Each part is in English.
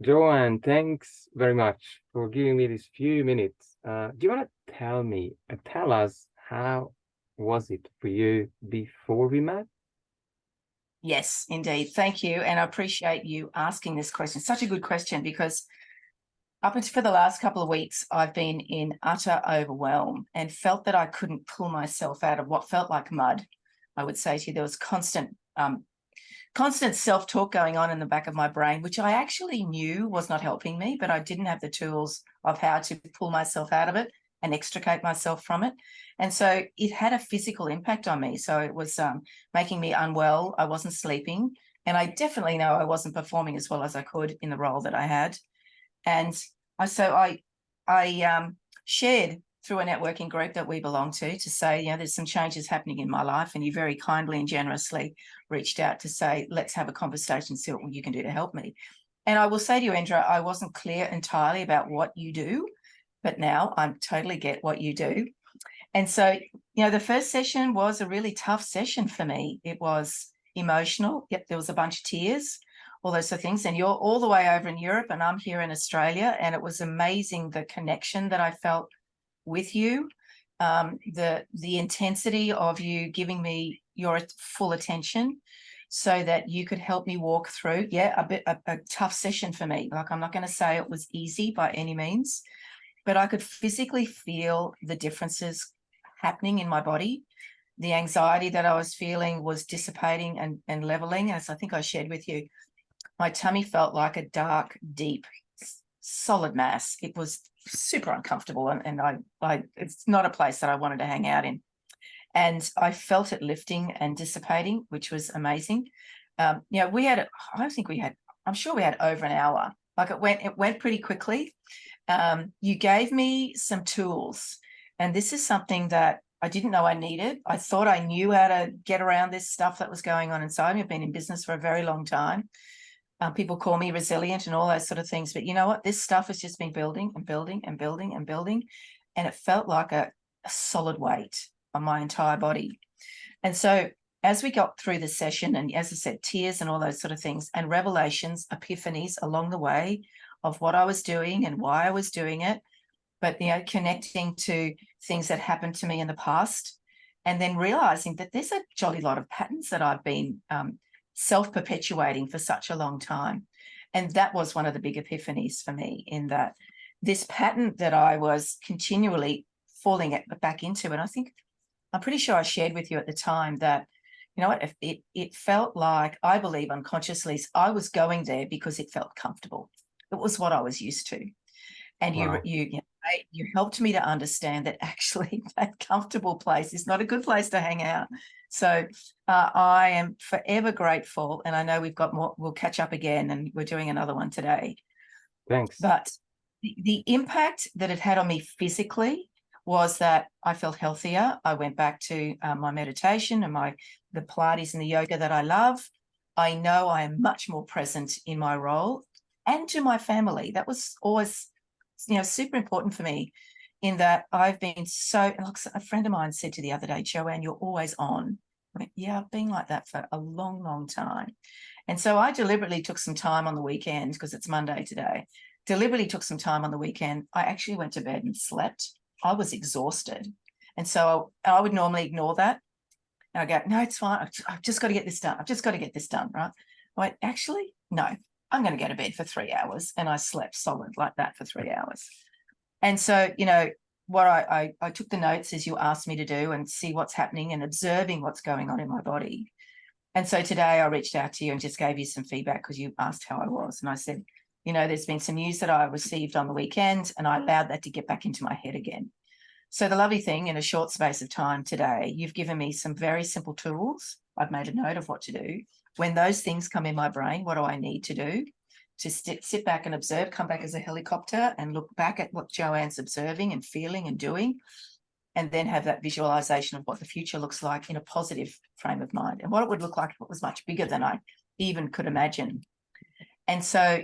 Joanne, thanks very much for giving me these few minutes. Do you want to tell us how was it for you before we met? Yes, indeed. Thank you. And I appreciate you asking this question. Such a good question because up until for the last couple of weeks, I've been in utter overwhelm and felt that I couldn't pull myself out of what felt like mud. I would say to you, there was constant self-talk going on in the back of my brain, which I actually knew was not helping me, but I didn't have the tools of how to pull myself out of it and extricate myself from it. And so it had a physical impact on me. So it was making me unwell. I wasn't sleeping. And I definitely know I wasn't performing as well as I could in the role that I had. And I shared through a networking group that we belong to say, there's some changes happening in my life. And you very kindly and generously reached out to say, let's have a conversation, see what you can do to help me. And I will say to you, Indra, I wasn't clear entirely about what you do, but now I totally get what you do. And so, the first session was a really tough session for me. It was emotional. Yep, there was a bunch of tears, all those sort of things. And you're all the way over in Europe and I'm here in Australia. And it was amazing the connection that I felt with you, the intensity of you giving me your full attention so that you could help me walk through, a tough session for me. Like, I'm not going to say it was easy by any means, but I could physically feel the differences happening in my body. The anxiety that I was feeling was dissipating and leveling. As I think I shared with you, my tummy felt like a dark, deep, solid mass. It was super uncomfortable, and I it's not a place that I wanted to hang out in. And I felt it lifting and dissipating, which was amazing. We had, I'm sure we had over an hour. Like, it went pretty quickly. You gave me some tools, and this is something that I didn't know I needed. I thought I knew how to get around this stuff that was going on inside me. I've been in business for a very long time. People call me resilient and all those sort of things. But you know what? This stuff has just been building and building and building and building. And it felt like a solid weight on my entire body. And so as we got through the session, and as I said, tears and all those sort of things, and revelations, epiphanies along the way of what I was doing and why I was doing it, but, connecting to things that happened to me in the past, and then realizing that there's a jolly lot of patterns that I've been self-perpetuating for such a long time. And that was one of the big epiphanies for me, in that this pattern that I was continually falling back into. And I'm pretty sure I shared with you at the time that, it felt like, I believe unconsciously, I was going there because it felt comfortable. It was what I was used to. And Wow. you helped me to understand that actually that comfortable place is not a good place to hang out. So I am forever grateful, and I know we've got more. We'll catch up again, and we're doing another one today. Thanks. But the impact that it had on me physically was that I felt healthier. I went back to my meditation and the Pilates and the yoga that I love. I know I am much more present in my role and to my family. That was always, super important for me, in that I've been so, look, a friend of mine said to the other day, Joanne, you're always on. I went, yeah, I've been like that for a long, long time. And so I deliberately took some time on the weekend, because it's Monday today, deliberately took some time on the weekend. I actually went to bed and slept. I was exhausted. And so I would normally ignore that. And I go, no, it's fine. I've just got to get this done. I've just got to get this done, right? I went, actually, no, I'm going to go to bed for 3 hours. And I slept solid like that for 3 hours. And so, what I took the notes as you asked me to do, and see what's happening and observing what's going on in my body. And so today I reached out to you and just gave you some feedback, because you asked how I was. And I said, there's been some news that I received on the weekend, and I allowed that to get back into my head again. So the lovely thing, in a short space of time today, you've given me some very simple tools. I've made a note of what to do. When those things come in my brain, what do I need to do? To sit back and observe, come back as a helicopter and look back at what Joanne's observing and feeling and doing, and then have that visualization of what the future looks like in a positive frame of mind, and what it would look like if it was much bigger than I even could imagine. And so,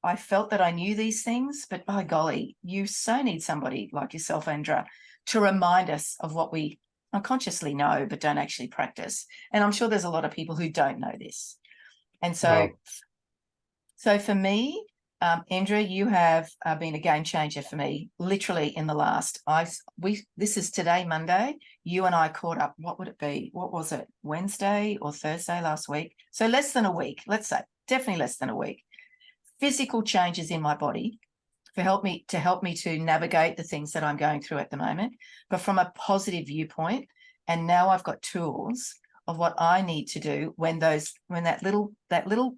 I felt that I knew these things, but by golly, you so need somebody like yourself, Andra, to remind us of what we unconsciously know but don't actually practice. And I'm sure there's a lot of people who don't know this. And so Wow. So for me, Andrea, you have been a game changer for me. Literally in the last, this is today, Monday. You and I caught up. What would it be? What was it? Wednesday or Thursday last week? So less than a week. Let's say definitely less than a week. Physical changes in my body to help me to navigate the things that I'm going through at the moment, but from a positive viewpoint. And now I've got tools of what I need to do when that little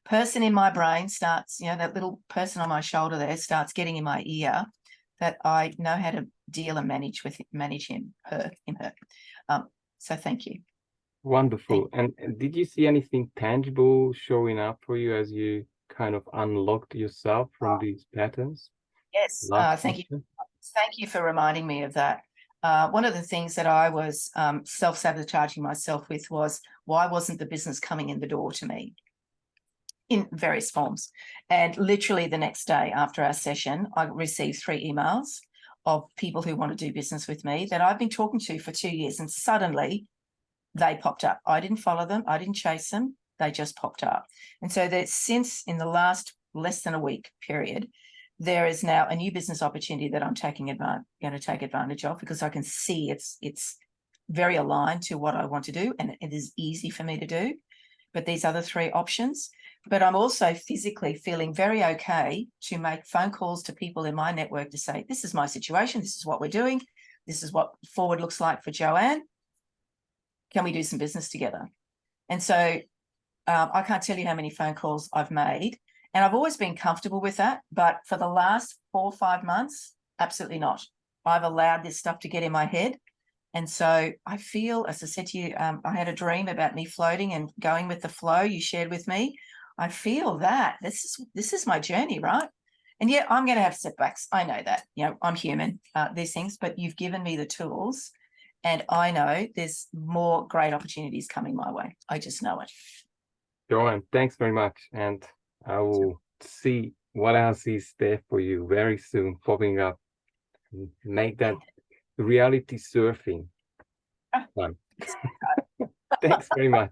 person in my brain starts, that little person on my shoulder there starts getting in my ear, that I know how to deal and manage him, her. So thank you. Wonderful. And did you see anything tangible showing up for you as you kind of unlocked yourself from these patterns? Yes, thank you. Question. Thank you for reminding me of that. One of the things that I was self-sabotaging myself with was, why wasn't the business coming in the door to me in various forms? And literally the next day after our session, I received 3 emails of people who want to do business with me that I've been talking to for 2 years, and suddenly they popped up. I didn't follow them. I didn't chase them. They just popped up. And so that since in the last less than a week period, there is now a new business opportunity that I'm going to take advantage of, because I can see it's very aligned to what I want to do, and it is easy for me to do. But these other 3 options, but I'm also physically feeling very okay to make phone calls to people in my network to say, this is my situation. This is what we're doing. This is what forward looks like for Joanne. Can we do some business together? And so I can't tell you how many phone calls I've made, and I've always been comfortable with that. But for the last 4 or 5 months, absolutely not. I've allowed this stuff to get in my head. And so I feel, as I said to you, I had a dream about me floating and going with the flow you shared with me. I feel that this is my journey, right? And yeah, I'm going to have setbacks. I know that, I'm human, these things, but you've given me the tools, and I know there's more great opportunities coming my way. I just know it. Joanne, thanks very much. And I will see what else is there for you very soon popping up. Make that reality surfing fun. Thanks very much.